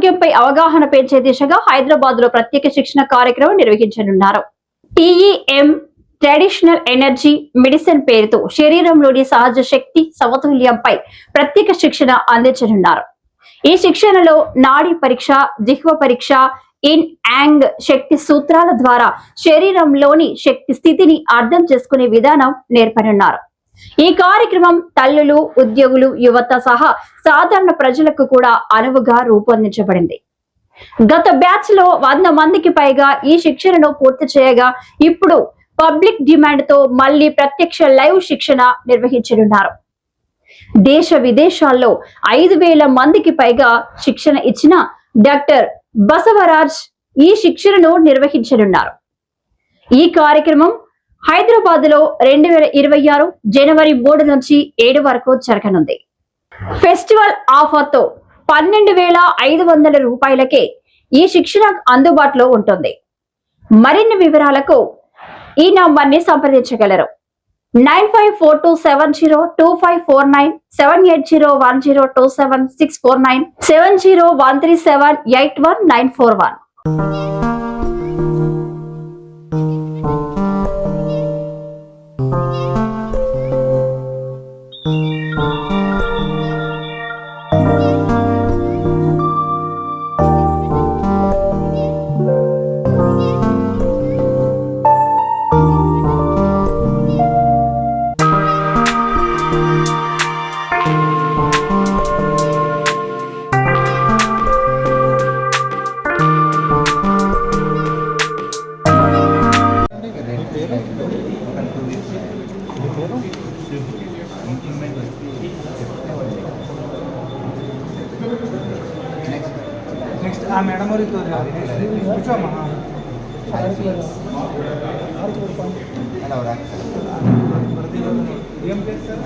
ఆరోగ్యంపై అవగాహన పెంచే దిశగా హైదరాబాద్ లో ప్రత్యేక శిక్షణ కార్యక్రమం నిర్వహించనున్నారు. TEM ట్రెడిషనల్ ఎనర్జీ మెడిసిన్ పేరుతో శరీరంలోని సహజ శక్తి సమతుల్యంపై ప్రత్యేక శిక్షణ అందించనున్నారు. ఈ శిక్షణలో నాడీ పరీక్ష, జిహ్వ పరీక్ష, ఇన్ యాంగ్ శక్తి సూత్రాల ద్వారా శరీరంలోని శక్తి స్థితిని అర్థం చేసుకునే విధానం నేర్పనున్నారు. ఈ కార్యక్రమం తల్లులు, ఉద్యోగులు, యువత సహా సాధారణ ప్రజలకు కూడా అనువుగా రూపొందించబడింది. గత బ్యాచ్ లో 100 మందికి పైగా ఈ శిక్షణను పూర్తి చేయగా ఇప్పుడు పబ్లిక్ డిమాండ్ తో మళ్లీ ప్రత్యక్ష లైవ్ శిక్షణ నిర్వహించనున్నారు. దేశ విదేశాల్లో 5,000 మందికి పైగా శిక్షణ ఇచ్చిన డాక్టర్ బసవరాజ్ ఈ శిక్షణను నిర్వహించనున్నారు. ఈ కార్యక్రమం హైదరాబాద్ లో 2026 జనవరి 3 నుంచి 7 వరకు జరగనుంది. ఫెస్టివల్ ఆఫర్ తో 12,500 రూపాయలకే ఈ శిక్షణ అందుబాటులో ఉంటుంది. మరిన్ని వివరాలకు ఈ నంబర్ని సంప్రదించగలరు. 9542702549, 7801027649, 7013781941. నెక్స్ట్ ఆ మేడం మరి కూర్చోమ్మా. ఏం పేరు సార్?